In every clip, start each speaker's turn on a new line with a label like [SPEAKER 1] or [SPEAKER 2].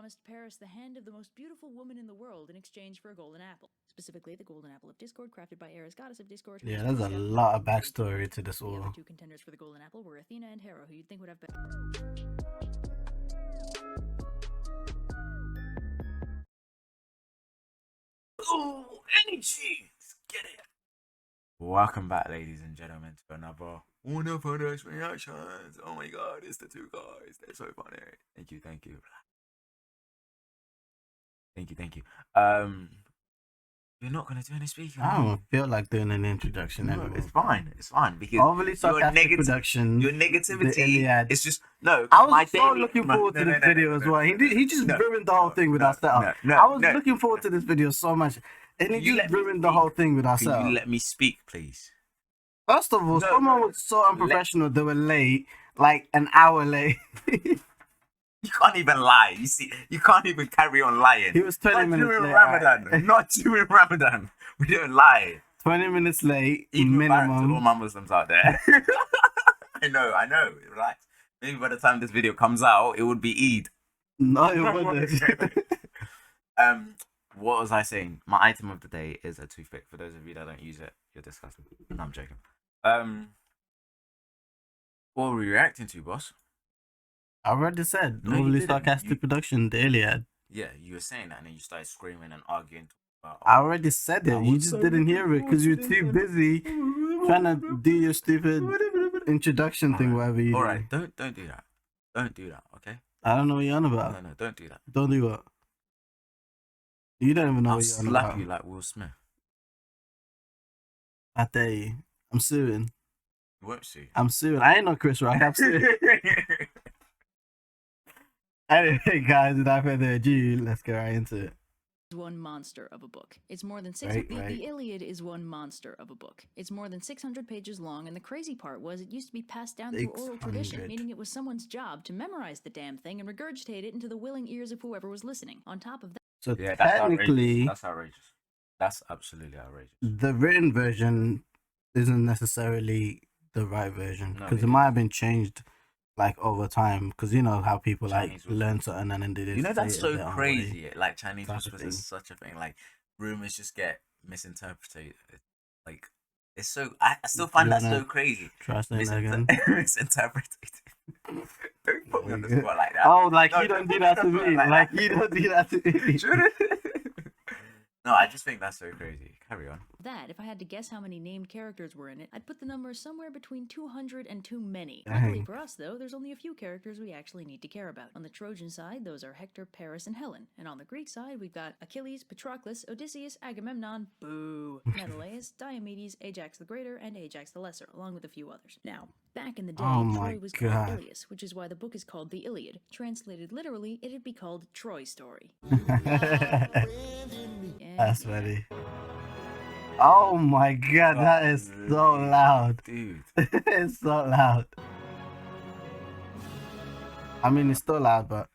[SPEAKER 1] promised Paris the hand of the most beautiful woman in the world in exchange for a golden apple. Specifically, the golden apple of discord, crafted by Ares, goddess of discord.
[SPEAKER 2] Yeah, there's a lot of backstory to this
[SPEAKER 1] The
[SPEAKER 2] war.
[SPEAKER 1] other two contenders for the golden apple were Athena and Hera, who you'd think would have been...
[SPEAKER 3] Oh, energy! Let's get it. Welcome back, ladies and gentlemen, to another Unorthodox reactions. Oh my god, it's the two guys. They're so funny. Thank you. You're not gonna do any speaking.
[SPEAKER 2] I don't feel like doing an introduction anymore.
[SPEAKER 3] It's fine because
[SPEAKER 2] overly sarcastic production.
[SPEAKER 3] Your negativity. It's just no.
[SPEAKER 2] I was so looking forward to this video as well. He just ruined the whole thing with our setup. I was looking forward to this video so much, and he just ruined the whole thing with our setup.
[SPEAKER 3] Can you let me speak, please?
[SPEAKER 2] First of all, someone was so unprofessional. They were late, like an hour late.
[SPEAKER 3] You can't even lie. You see, you can't even carry on lying.
[SPEAKER 2] He was 20 minutes late.
[SPEAKER 3] Not doing Ramadan. We don't lie.
[SPEAKER 2] 20 minutes late,
[SPEAKER 3] Even
[SPEAKER 2] minimum.
[SPEAKER 3] to all my Muslims out there. I know. Relax. Maybe by the time this video comes out, it would be Eid.
[SPEAKER 2] No, it wouldn't.
[SPEAKER 3] What was I saying? My item of the day is a toothpick. For those of you that don't use it, you're disgusting. No, I'm joking. What were we reacting to, boss?
[SPEAKER 2] I already said,
[SPEAKER 3] No, you
[SPEAKER 2] overly
[SPEAKER 3] didn't.
[SPEAKER 2] sarcastic production, the Iliad.
[SPEAKER 3] Yeah, you were saying that, and then you started screaming and arguing about.
[SPEAKER 2] I already said it. You just didn't hear it because you're too busy trying to do your stupid introduction thing, whatever you do.
[SPEAKER 3] Alright, don't do that. Don't do that, okay?
[SPEAKER 2] I don't know what you're on about.
[SPEAKER 3] No, don't do that.
[SPEAKER 2] Don't do what? You don't even know
[SPEAKER 3] I'll
[SPEAKER 2] what you're on
[SPEAKER 3] slap
[SPEAKER 2] about.
[SPEAKER 3] you like Will Smith.
[SPEAKER 2] I dare you. I'm suing.
[SPEAKER 3] You won't see.
[SPEAKER 2] I'm suing. I ain't no Chris Rock. I'm suing. Anyway, guys, without further ado, let's get right into it.
[SPEAKER 1] One monster of a book. It's more than
[SPEAKER 2] The
[SPEAKER 1] Iliad is one monster of a book. It's more than 600 pages long, and the crazy part was it used to be passed down through oral tradition,
[SPEAKER 2] 600.
[SPEAKER 1] meaning it was someone's job to memorize the damn thing and regurgitate it into the willing ears of whoever was listening. On top of that,
[SPEAKER 2] So
[SPEAKER 3] Yeah, that's
[SPEAKER 2] technically,
[SPEAKER 3] outrageous. That's absolutely outrageous.
[SPEAKER 2] the written version isn't necessarily the right version
[SPEAKER 3] No,
[SPEAKER 2] because
[SPEAKER 3] it
[SPEAKER 2] it might have been changed like over time. Because you know how people
[SPEAKER 3] Chinese
[SPEAKER 2] like learn something and then do this.
[SPEAKER 3] You know that's so crazy. Like Chinese
[SPEAKER 2] type of
[SPEAKER 3] whispers
[SPEAKER 2] thing.
[SPEAKER 3] is such a thing. Like rumors just get misinterpreted. Like it's so. I still find that so crazy.
[SPEAKER 2] Try saying that again.
[SPEAKER 3] Misinterpreted. Don't put me on the spot like that.
[SPEAKER 2] Oh, like
[SPEAKER 3] No,
[SPEAKER 2] you don't do that to me. Like you don't do that to me.
[SPEAKER 3] No, I just think that's so crazy. Carry on.
[SPEAKER 1] if I had to guess how many named characters were in it, I'd put the number somewhere between 200 and too many.
[SPEAKER 2] Dang.
[SPEAKER 1] Luckily for us, though, there's only a few characters we actually need to care about. On the Trojan side, those are Hector, Paris, and Helen. And on the Greek side, we've got Achilles, Patroclus, Odysseus, Agamemnon, boo, Menelaus, Diomedes, Ajax the Greater, and Ajax the Lesser, along with a few others. Now, back in the day, Troy was called Ilias, which is why the book is called the Iliad. Translated literally, it'd be called Troy Story.
[SPEAKER 2] That's funny. Oh my god, that is so loud.
[SPEAKER 3] Dude.
[SPEAKER 2] It's so loud. I mean, it's still loud, but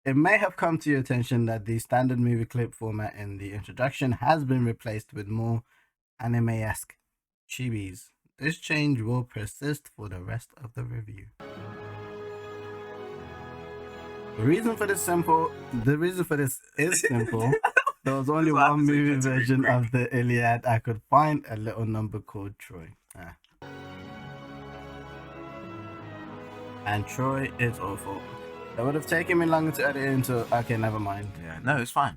[SPEAKER 2] it may have come to your attention that the standard movie clip format in the introduction has been replaced with more anime-esque chibis. This change will persist for the rest of the review. The reason for this is simple. There was only one movie version of the Iliad I could find, a little number called Troy. And Troy is awful. It would have taken me longer to edit into. Okay, never mind.
[SPEAKER 3] Yeah, no, it's fine.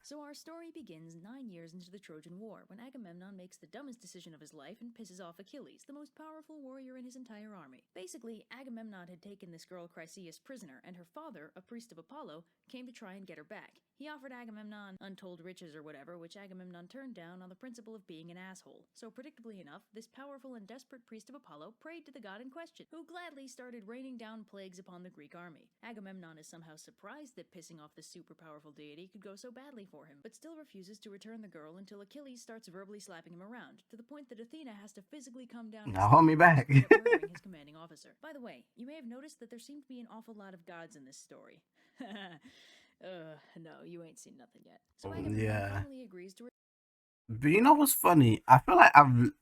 [SPEAKER 1] So our story begins 9 years into the Trojan War, when Agamemnon makes the dumbest decision of his life and pisses off Achilles, the most powerful warrior in his entire army. Basically, Agamemnon had taken this girl Chryseis prisoner, and her father, a priest of Apollo, came to try and get her back. He offered Agamemnon untold riches or whatever, which Agamemnon turned down on the principle of being an asshole. So predictably enough, this powerful and desperate priest of Apollo prayed to the god in question, who gladly started raining down plagues upon the Greek army. Agamemnon is somehow surprised that pissing off the super powerful deity could go so badly for him, but still refuses to return the girl until Achilles starts verbally slapping him around, to the point that Athena has to physically come down
[SPEAKER 2] Now hold me back.
[SPEAKER 1] his commanding officer. By the way, you may have noticed that there seem to be an awful lot of gods in this story. No, you ain't seen nothing yet. So Agamemnon finally agrees to.
[SPEAKER 2] But you know what's funny? I feel like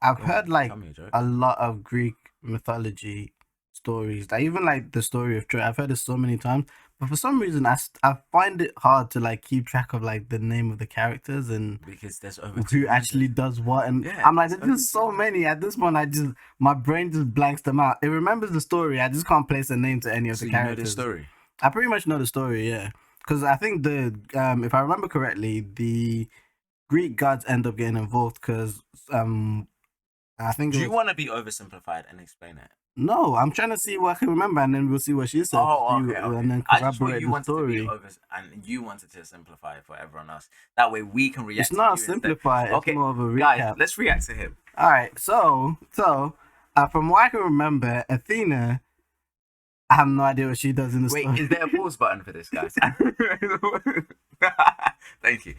[SPEAKER 2] I've heard like a lot of Greek mythology stories, like even like the story of Troy. I've heard it so many times, but for some reason I find it hard to like keep track of like the name of the characters and
[SPEAKER 3] Because there's over
[SPEAKER 2] who
[SPEAKER 3] 200.
[SPEAKER 2] actually does what, and
[SPEAKER 3] Yeah,
[SPEAKER 2] I'm like,
[SPEAKER 3] it's
[SPEAKER 2] there's just so
[SPEAKER 3] over
[SPEAKER 2] many at this point. My brain just blanks them out. It remembers the story, I just can't place a name to any of
[SPEAKER 3] So
[SPEAKER 2] the
[SPEAKER 3] you know the
[SPEAKER 2] characters.
[SPEAKER 3] story.
[SPEAKER 2] I pretty much know the story, yeah, because I think the if I remember correctly, the Greek gods end up getting involved because I think it
[SPEAKER 3] Do you
[SPEAKER 2] was
[SPEAKER 3] want to be oversimplified and explain it?
[SPEAKER 2] no. I'm trying to see what I can remember, and then we'll see what she said,
[SPEAKER 3] Oh,
[SPEAKER 2] see,
[SPEAKER 3] okay, okay.
[SPEAKER 2] and then
[SPEAKER 3] I just thought
[SPEAKER 2] corroborate
[SPEAKER 3] you
[SPEAKER 2] the
[SPEAKER 3] wanted to be
[SPEAKER 2] story.
[SPEAKER 3] over, and you wanted to simplify it for everyone else. That way we can react.
[SPEAKER 2] It's
[SPEAKER 3] to
[SPEAKER 2] not
[SPEAKER 3] you instead.
[SPEAKER 2] simplified. It's
[SPEAKER 3] Okay,
[SPEAKER 2] more of a recap.
[SPEAKER 3] guys, let's react to him.
[SPEAKER 2] All right, so from what I can remember, Athena, I have no idea what she does in the
[SPEAKER 3] Wait,
[SPEAKER 2] story.
[SPEAKER 3] is there a pause button for this, guys? Thank you.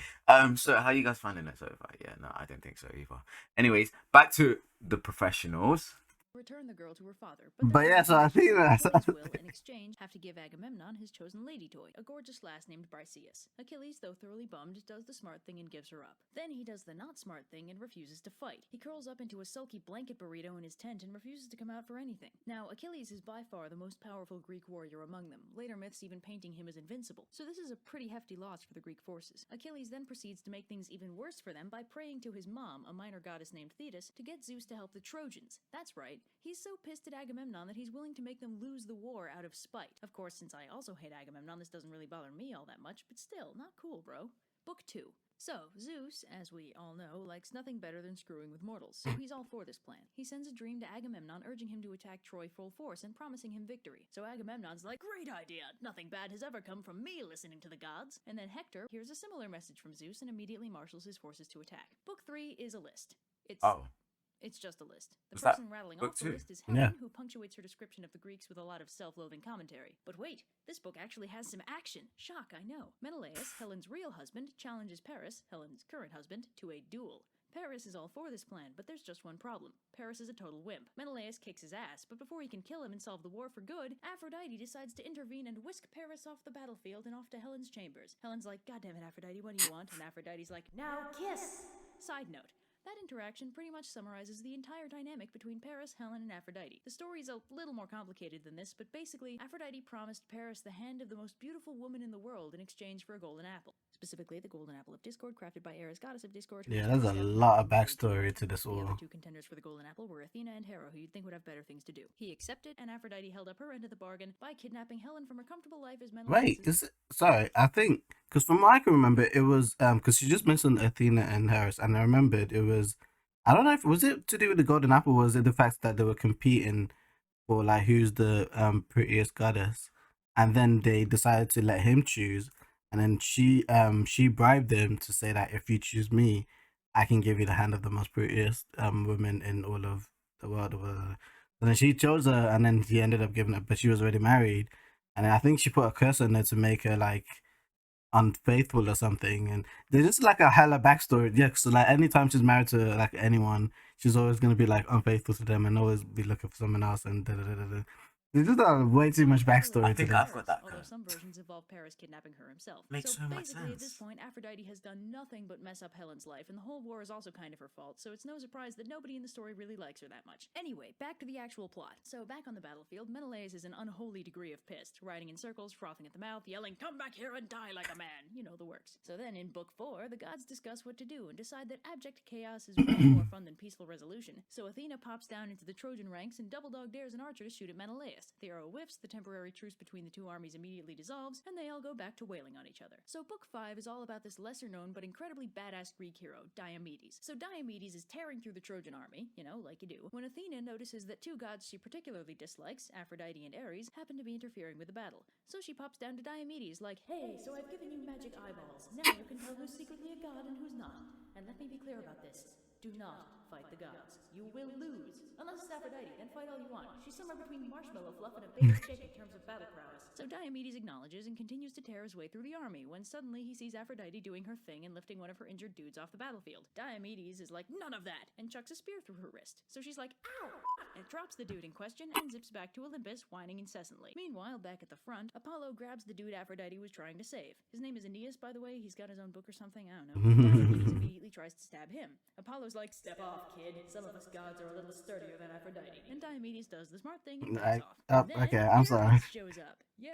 [SPEAKER 3] So how you guys finding it so far? Yeah, no, I don't think so either. Anyways, back to the professionals.
[SPEAKER 1] Return the girl to her father,
[SPEAKER 2] But yeah, so Athena.
[SPEAKER 1] Achilles will, in exchange, have to give Agamemnon his chosen lady toy, a gorgeous lass named Briseis. Achilles, though thoroughly bummed, does the smart thing and gives her up. Then he does the not smart thing and refuses to fight. He curls up into a sulky blanket burrito in his tent and refuses to come out for anything. Now, Achilles is by far the most powerful Greek warrior among them, later myths even painting him as invincible. So this is a pretty hefty loss for the Greek forces. Achilles then proceeds to make things even worse for them by praying to his mom, a minor goddess named Thetis, to get Zeus to help the Trojans. That's right, he's so pissed at Agamemnon that he's willing to make them lose the war out of spite. Of course, since I also hate Agamemnon, this doesn't really bother me all that much, but still, not cool, bro. Book 2. So, Zeus, as we all know, likes nothing better than screwing with mortals, so he's all for this plan. He sends a dream to Agamemnon urging him to attack Troy full force and promising him victory. So Agamemnon's like, great idea, nothing bad has ever come from me listening to the gods. And then Hector hears a similar message from Zeus and immediately marshals his forces to attack. Book 3 is a list. It's just a list. The person rattling off the list is Helen, who punctuates her description of the Greeks with a lot of self-loathing commentary. But wait, this book actually has some action. Shock, I know. Menelaus, Helen's real husband, challenges Paris, Helen's current husband, to a duel. Paris is all for this plan, but there's just one problem. Paris is a total wimp. Menelaus kicks his ass, but before he can kill him and solve the war for good, Aphrodite decides to intervene and whisk Paris off the battlefield and off to Helen's chambers. Helen's like, God damn it, Aphrodite, what do you want? And Aphrodite's like, now kiss! Side note. That interaction pretty much summarizes the entire dynamic between Paris, Helen, and Aphrodite. The story's a little more complicated than this, but basically, Aphrodite promised Paris the hand of the most beautiful woman in the world in exchange for a golden apple. Specifically, the golden apple of discord crafted by Ares, goddess of discord.
[SPEAKER 2] Yeah, there's a lot of backstory to this all.
[SPEAKER 1] The other two contenders for the golden apple were Athena and Hera, who you'd think would have better things to do. He accepted, and Aphrodite held up her end of the bargain by kidnapping Helen from her comfortable life as Menelaus.
[SPEAKER 2] Wait, is it? Sorry, I think because from what I can remember, it was because she just mentioned Athena and Harris, and I remembered it was. I don't know if was it to do with the golden apple. Or was it the fact that they were competing for like who's the prettiest goddess, and then they decided to let him choose, and then she bribed him to say that if you choose me, I can give you the hand of the most prettiest woman in all of the world. And then she chose her, and then he ended up giving her, but she was already married, and I think she put a curse on her to make her like unfaithful or something, and there's just like a hella backstory. Yeah, so like anytime she's married to like anyone, she's always gonna be like unfaithful to them and always be looking for someone else and There's just way too much backstory.
[SPEAKER 3] I think
[SPEAKER 2] to
[SPEAKER 3] I've got that.
[SPEAKER 1] Although some versions involve Paris kidnapping her himself.
[SPEAKER 3] Makes so much
[SPEAKER 1] basically, at
[SPEAKER 3] sense.
[SPEAKER 1] this point, Aphrodite has done nothing but mess up Helen's life, and the whole war is also kind of her fault, so it's no surprise that nobody in the story really likes her that much. Anyway, back to the actual plot. So back on the battlefield, Menelaus is an unholy degree of pissed, riding in circles, frothing at the mouth, yelling, "Come back here and die like a man!" You know the works. So then in Book 4, the gods discuss what to do and decide that abject chaos is much more fun than peaceful resolution. So Athena pops down into the Trojan ranks and double dog dares an archer to shoot at Menelaus. The arrow whiffs, the temporary truce between the two armies immediately dissolves, and they all go back to wailing on each other. So Book 5 is all about this lesser-known but incredibly badass Greek hero, Diomedes. So Diomedes is tearing through the Trojan army, you know, like you do, when Athena notices that two gods she particularly dislikes, Aphrodite and Ares, happen to be interfering with the battle. So she pops down to Diomedes like, "Hey, so I've given you magic eyeballs. Now you can tell who's secretly a god and who's not. And let me be clear about this. Do not fight the gods. You will lose. Unless it's Aphrodite, then fight all you want. She's somewhere between marshmallow fluff and a beta chick in terms of battle prowess." So Diomedes acknowledges and continues to tear his way through the army when suddenly he sees Aphrodite doing her thing and lifting one of her injured dudes off the battlefield. Diomedes is like, "None of that," and chucks a spear through her wrist. So she's like, "Ow!" and drops the dude in question and zips back to Olympus, whining incessantly. Meanwhile, back at the front, Apollo grabs the dude Aphrodite was trying to save. His name is Aeneas, by the way. He's got his own book or something. I don't know. Diomedes immediately tries to stab him. Apollo's like, "Step off." off, kid. Some of us gods are a little sturdier than Aphrodite. And Diomedes does the smart thing and
[SPEAKER 2] Like,
[SPEAKER 1] backs off.
[SPEAKER 2] oh,
[SPEAKER 1] Then
[SPEAKER 2] okay, I'm sorry.
[SPEAKER 1] Ares shows up. Yay!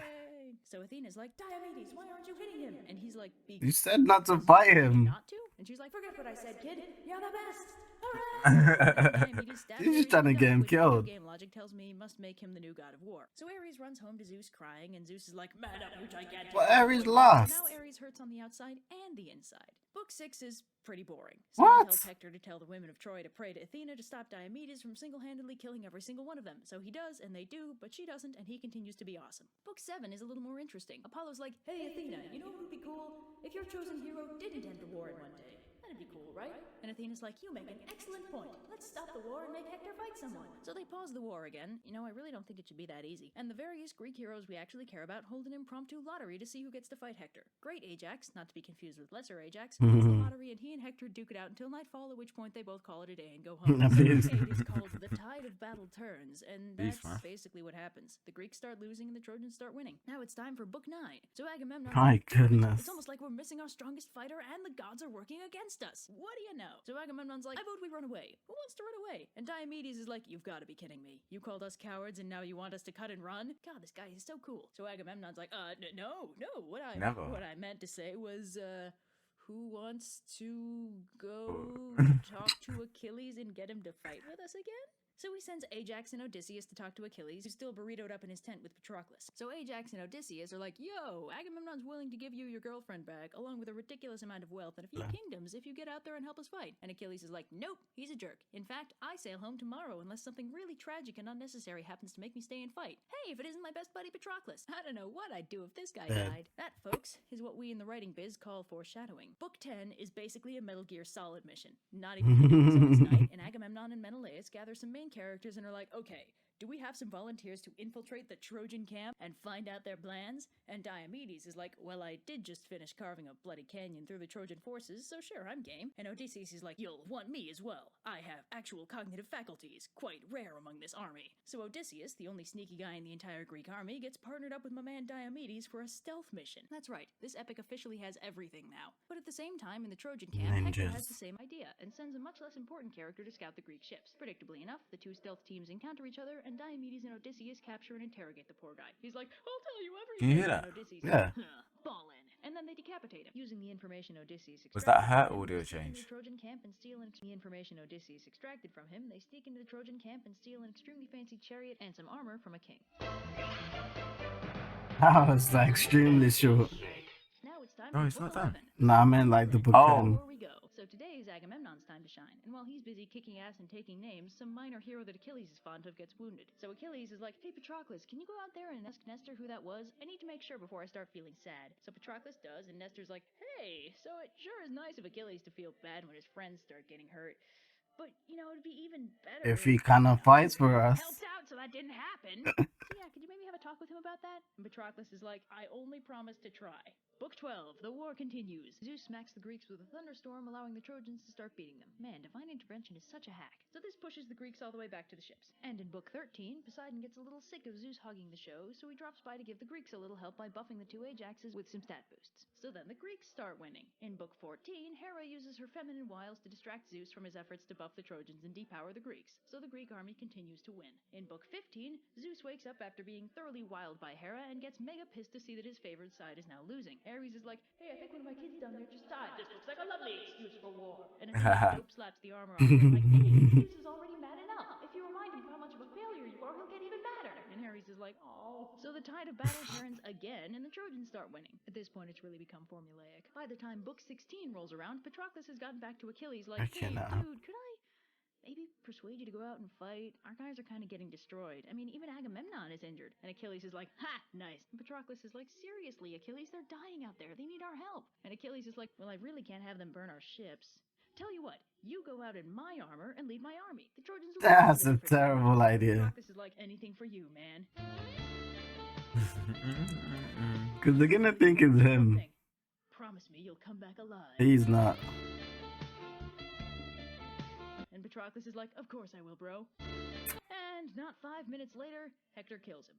[SPEAKER 1] So Athena's like, Diomedes, why aren't you hitting him? And he's like,
[SPEAKER 2] You said not to fight him.
[SPEAKER 1] Not to? And she's like, forget what I said, kid. You're the best. Hooray!
[SPEAKER 2] She's just trying to get him killed.
[SPEAKER 1] Game logic tells me must make him the new god of war. So Ares runs home to Zeus crying, and Zeus is like, man up, you gigantic.
[SPEAKER 2] Well, Ares
[SPEAKER 1] So
[SPEAKER 2] lost.
[SPEAKER 1] now Ares hurts on the outside and the inside. Book 6 is pretty boring. Someone tells Hector to tell the women of Troy to pray to Athena to stop Diomedes from single-handedly killing every single one of them. So he does, and they do, but she doesn't, and he continues to be awesome. Book 7 is a little more interesting. Apollo's like, hey Athena, you know what would be cool? If your chosen hero didn't end the war in one day. That'd be cool, right? And Athena's like, you make an excellent point. Let's stop the war and make Hector fight someone. So they pause the war again. You know, I really don't think it should be that easy. And the various Greek heroes we actually care about hold an impromptu lottery to see who gets to fight Hector. Great Ajax, not to be confused with lesser Ajax, wins the lottery, and he and Hector duke it out until nightfall, at which point they both call it a day and go home. So Book 8 is called The Tide of Battle Turns, and that's basically what happens. The Greeks start losing and the Trojans start winning. Now it's time for Book 9. So Agamemnon...
[SPEAKER 2] My goodness.
[SPEAKER 1] It's almost like we're missing our strongest fighter and the gods are working against us. What do you know? So Agamemnon's like, I vote we run away. Who wants to run away? And Diomedes is like, you've got to be kidding me. You called us cowards and now you want us to cut and run? God, this guy is so cool. So Agamemnon's like, no. What I meant to say was, who wants to go talk to Achilles and get him to fight with us again? So he sends Ajax and Odysseus to talk to Achilles, who's still burritoed up in his tent with Patroclus. So Ajax and Odysseus are like, yo, Agamemnon's willing to give you your girlfriend back, along with a ridiculous amount of wealth and a few kingdoms if you get out there and help us fight. And Achilles is like, nope, he's a jerk. In fact, I sail home tomorrow unless something really tragic and unnecessary happens to make me stay and fight. Hey, if it isn't my best buddy Patroclus. I don't know what I'd do if this guy died. That, folks, is what we in the writing biz call foreshadowing. Book 10 is basically a Metal Gear Solid mission. Not even so this night, and Agamemnon and Menelaus gather some main characters and are like, okay, do we have some volunteers to infiltrate the Trojan camp and find out their plans? And Diomedes is like, well, I did just finish carving a bloody canyon through the Trojan forces, so sure, I'm game. And Odysseus is like, you'll want me as well. I have actual cognitive faculties, quite rare among this army. So Odysseus, the only sneaky guy in the entire Greek army, gets partnered up with my man Diomedes for a stealth mission. That's right, this epic officially has everything now. But at the same time, in the Trojan camp, Hector has the same idea, and sends a much less important character to scout the Greek ships. Predictably enough, the two stealth teams encounter each other, and Diomedes and Odysseus capture and interrogate the poor guy. He's like, I'll tell you everything.
[SPEAKER 3] Can you hear that?
[SPEAKER 1] And Odysseus
[SPEAKER 2] Yeah.
[SPEAKER 1] Ballin'. And then they decapitate him. Using the information Odysseus extracted
[SPEAKER 3] Was that her
[SPEAKER 1] from him,
[SPEAKER 3] audio
[SPEAKER 1] they sneak into
[SPEAKER 3] change?
[SPEAKER 1] the Trojan camp and steal the information Odysseus extracted from him. They sneak into the Trojan camp and steal an extremely fancy chariot and some armor from a king.
[SPEAKER 2] That was like extremely short.
[SPEAKER 1] Now it's time
[SPEAKER 3] No,
[SPEAKER 1] for
[SPEAKER 3] it's
[SPEAKER 1] Book
[SPEAKER 3] not done.
[SPEAKER 1] 11.
[SPEAKER 2] No, I meant like the book
[SPEAKER 3] Oh.
[SPEAKER 2] 10.
[SPEAKER 1] Before we go. So today is Agamemnon's time to shine, and while he's busy kicking ass and taking names, some minor hero that Achilles is fond of gets wounded. So Achilles is like, hey Patroclus, can you go out there and ask Nestor who that was? I need to make sure before I start feeling sad. So Patroclus does, and Nestor's like, hey, so it sure is nice of Achilles to feel bad when his friends start getting hurt. But, you know, it'd be even better
[SPEAKER 2] If he kind of fights for us.
[SPEAKER 1] helped out so that didn't happen. So yeah, could you maybe have a talk with him about that? And Patroclus is like, I only promise to try. Book 12, the war continues. Zeus smacks the Greeks with a thunderstorm, allowing the Trojans to start beating them. Man, divine intervention is such a hack. So this pushes the Greeks all the way back to the ships. And in Book 13, Poseidon gets a little sick of Zeus hogging the show, so he drops by to give the Greeks a little help by buffing the two Ajaxes with some stat boosts. So then the Greeks start winning. In Book 14, Hera uses her feminine wiles to distract Zeus from his efforts to buff the Trojans and depower the Greeks, so the Greek army continues to win. In Book 15, Zeus wakes up after being thoroughly wiled by Hera and gets mega pissed to see that his favored side is now losing. Ares is like, hey, I think one of my kids down there just died. This looks like a lovely excuse for war. And Achilles dope slaps the armor off him like, hey, Zeus is already mad enough. If you remind him how much of a failure you are, he'll get even madder. And Ares is like, oh. So the tide of battle turns again, and the Trojans start winning. At this point, it's really become formulaic. By the time Book 16 rolls around, Patroclus has gotten back to Achilles like, hey, dude, could I maybe persuade you to go out and fight? Our guys are kind of getting destroyed. I mean, even Agamemnon is injured. And Achilles is like, ha, nice. And Patroclus is like, seriously, Achilles, they're dying out there. They need our help. And Achilles is like, well, I really can't have them burn our ships. Tell you what, you go out in my armor and lead my army. The Trojans will
[SPEAKER 2] That's a terrible idea.
[SPEAKER 1] Patroclus is like, anything for you, man.
[SPEAKER 2] Because they're gonna think it's him.
[SPEAKER 1] Promise me you'll come back alive.
[SPEAKER 2] He's not.
[SPEAKER 1] And Patroclus is like, of course I will, bro. And not 5 minutes later, Hector kills him.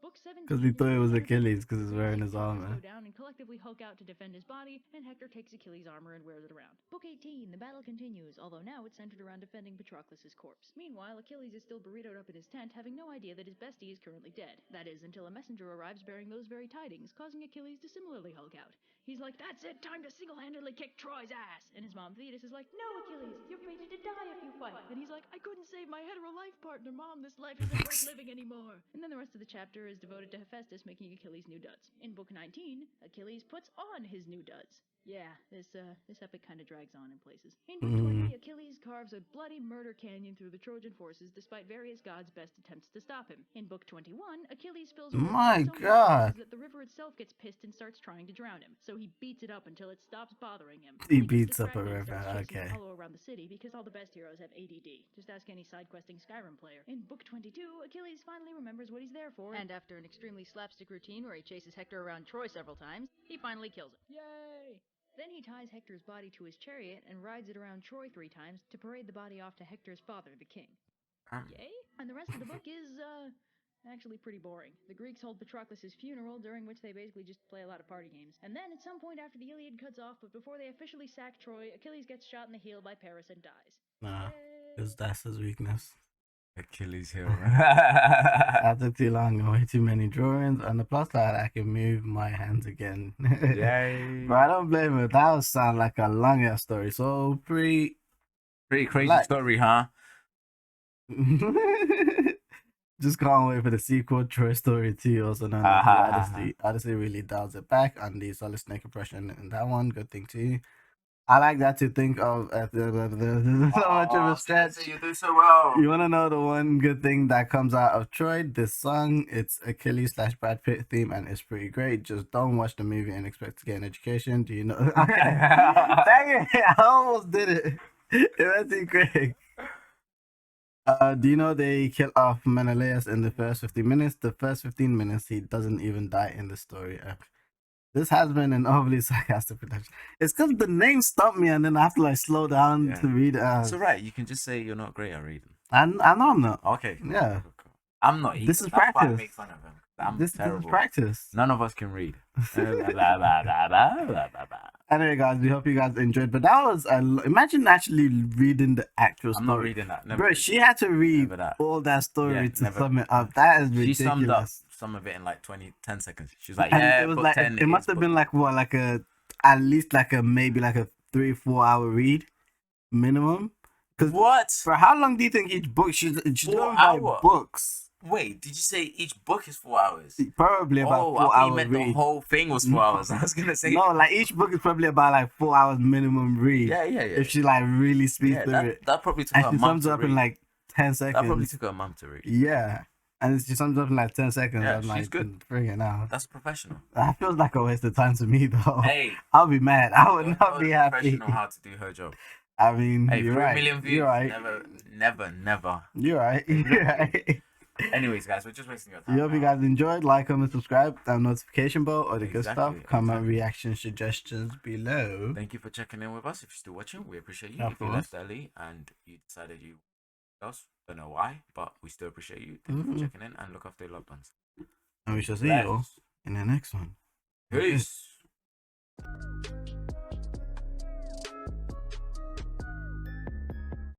[SPEAKER 1] Book 17.
[SPEAKER 2] Because he thought it was
[SPEAKER 1] Hector
[SPEAKER 2] Achilles because he's wearing his
[SPEAKER 1] Go
[SPEAKER 2] armor.
[SPEAKER 1] down and collectively Hulk out to defend his body, and Hector takes Achilles' armor and wears it around. Book 18. The battle continues, although now it's centered around defending Patroclus' corpse. Meanwhile, Achilles is still burritoed up in his tent, having no idea that his bestie is currently dead. That is, until a messenger arrives bearing those very tidings, causing Achilles to similarly Hulk out. He's like, "That's it, time to single-handedly kick Troy's ass!" And his mom Thetis is like, "No, Achilles, you're fated to die if you fight!" And he's like, "I couldn't save my hetero life partner, Mom, this life isn't worth living anymore!" And then the rest of the chapter is devoted to Hephaestus making Achilles new duds. In book 19, Achilles puts on his new duds. Yeah, this epic kind of drags on in places. In book 20, Achilles carves a bloody murder canyon through the Trojan forces despite various gods' best attempts to stop him. In book 21, Achilles spills a river
[SPEAKER 2] My
[SPEAKER 1] with so many
[SPEAKER 2] God.
[SPEAKER 1] waters that the river itself gets pissed and starts trying to drown him. So he beats it up until it stops bothering him.
[SPEAKER 2] He
[SPEAKER 1] gets
[SPEAKER 2] beats up a
[SPEAKER 1] distracted and
[SPEAKER 2] river,
[SPEAKER 1] starts chasing
[SPEAKER 2] okay.
[SPEAKER 1] Apollo around the city because all the best heroes have ADD. Just ask any side-questing Skyrim player. In book 22, Achilles finally remembers what he's there for, and after an extremely slapstick routine where he chases Hector around Troy several times, he finally kills him. Yay! Then he ties Hector's body to his chariot and rides it around Troy 3 times to parade the body off to Hector's father, the king. Yay? And the rest of the book is, actually pretty boring. The Greeks hold Patroclus' funeral, during which they basically just play a lot of party games. And then, at some point after the Iliad cuts off, but before they officially sack Troy, Achilles gets shot in the heel by Paris and dies.
[SPEAKER 2] Nah, because that's his weakness.
[SPEAKER 3] Achilles heel.
[SPEAKER 2] That took too long and way too many drawings. On the plus side, I can move my hands again.
[SPEAKER 3] Yay.
[SPEAKER 2] But I don't blame it. That would sound like a long ass story. So
[SPEAKER 3] Pretty crazy
[SPEAKER 2] Like-
[SPEAKER 3] story, huh?
[SPEAKER 2] just can't wait for the sequel, Troy Story 2, also known as the Odyssey. Odyssey really dials it back on the Solid Snake impression in that one. Good thing too. I like that to think of so much of a stretch.
[SPEAKER 3] You do so well.
[SPEAKER 2] You want to know the one good thing that comes out of Troy? This song, it's Achilles/Brad Pitt theme, and it's pretty great. Just don't watch the movie and expect to get an education. Do you know? Dang it! I almost did it. It went too quick. Do you know they kill off Menelaus in the first 15 minutes? The first 15 minutes, he doesn't even die in the story. This has been an overly sarcastic production. It's because the name stumped me, and then I have to like slow down to read it.
[SPEAKER 3] It's alright. You can just say you're not great at reading.
[SPEAKER 2] I know I'm not.
[SPEAKER 3] Okay. Cool,
[SPEAKER 2] Yeah.
[SPEAKER 3] cool. I'm not.
[SPEAKER 2] This is
[SPEAKER 3] That's why I
[SPEAKER 2] practice.
[SPEAKER 3] make fun of him. I'm
[SPEAKER 2] This
[SPEAKER 3] terrible.
[SPEAKER 2] is practice.
[SPEAKER 3] None of us can read.
[SPEAKER 2] Anyway, guys, we hope you guys enjoyed. But that was imagine actually reading the actual story.
[SPEAKER 3] I'm not reading that. Never
[SPEAKER 2] Bro,
[SPEAKER 3] read
[SPEAKER 2] she
[SPEAKER 3] it.
[SPEAKER 2] had to read
[SPEAKER 3] Never that.
[SPEAKER 2] all that story
[SPEAKER 3] Yeah,
[SPEAKER 2] to
[SPEAKER 3] never.
[SPEAKER 2] sum it up. That is
[SPEAKER 3] She
[SPEAKER 2] ridiculous.
[SPEAKER 3] summed up some of it in like 10 seconds. She was like,
[SPEAKER 2] And
[SPEAKER 3] yeah,
[SPEAKER 2] it was
[SPEAKER 3] book
[SPEAKER 2] like
[SPEAKER 3] 10
[SPEAKER 2] it must
[SPEAKER 3] is
[SPEAKER 2] have
[SPEAKER 3] book
[SPEAKER 2] been like what, like at least like maybe like a 3-4 hour read minimum. Because
[SPEAKER 3] What?
[SPEAKER 2] for how long do you think each book she's
[SPEAKER 3] 4
[SPEAKER 2] doing by
[SPEAKER 3] hour?
[SPEAKER 2] books?
[SPEAKER 3] Wait, did you say each book is 4 hours?
[SPEAKER 2] Probably about
[SPEAKER 3] Oh,
[SPEAKER 2] 4
[SPEAKER 3] I thought you
[SPEAKER 2] hours
[SPEAKER 3] meant
[SPEAKER 2] read.
[SPEAKER 3] the whole thing was 4 hours. I was gonna say
[SPEAKER 2] No, like each book is probably about like 4 hours minimum read.
[SPEAKER 3] Yeah.
[SPEAKER 2] If she like really speeds
[SPEAKER 3] Yeah,
[SPEAKER 2] through
[SPEAKER 3] that,
[SPEAKER 2] it.
[SPEAKER 3] that probably took
[SPEAKER 2] And
[SPEAKER 3] her a
[SPEAKER 2] she
[SPEAKER 3] month
[SPEAKER 2] sums
[SPEAKER 3] to
[SPEAKER 2] up
[SPEAKER 3] read.
[SPEAKER 2] in like 10
[SPEAKER 3] That probably
[SPEAKER 2] seconds.
[SPEAKER 3] took her a month to read.
[SPEAKER 2] Yeah. And she sums up in like 10 seconds.
[SPEAKER 3] Yeah,
[SPEAKER 2] I'm
[SPEAKER 3] she's
[SPEAKER 2] like,
[SPEAKER 3] good.
[SPEAKER 2] friggin' out.
[SPEAKER 3] That's professional.
[SPEAKER 2] That feels like a waste of time to me though.
[SPEAKER 3] Hey,
[SPEAKER 2] I'll be mad. I would
[SPEAKER 3] don't
[SPEAKER 2] not
[SPEAKER 3] tell
[SPEAKER 2] be
[SPEAKER 3] the
[SPEAKER 2] happy.
[SPEAKER 3] professional how to do her job.
[SPEAKER 2] I mean,
[SPEAKER 3] Hey,
[SPEAKER 2] you're
[SPEAKER 3] 3
[SPEAKER 2] right.
[SPEAKER 3] million views.
[SPEAKER 2] You're right.
[SPEAKER 3] Never.
[SPEAKER 2] You're right. You're right.
[SPEAKER 3] Anyways, guys, we're just wasting your
[SPEAKER 2] We
[SPEAKER 3] time.
[SPEAKER 2] hope you
[SPEAKER 3] now.
[SPEAKER 2] guys enjoyed. Like, comment, subscribe, and notification bell, or the good stuff.
[SPEAKER 3] Exactly,
[SPEAKER 2] Comment,
[SPEAKER 3] exactly.
[SPEAKER 2] reaction, suggestions below.
[SPEAKER 3] Thank you for checking in with us. If you're still watching, we appreciate you.
[SPEAKER 2] Of
[SPEAKER 3] If you
[SPEAKER 2] course.
[SPEAKER 3] left early and you decided you else, don't know why, but we still appreciate you. Thank you for checking in and look after your loved ones.
[SPEAKER 2] And we shall see you all
[SPEAKER 3] Bless.
[SPEAKER 2] in the next one.
[SPEAKER 3] Peace.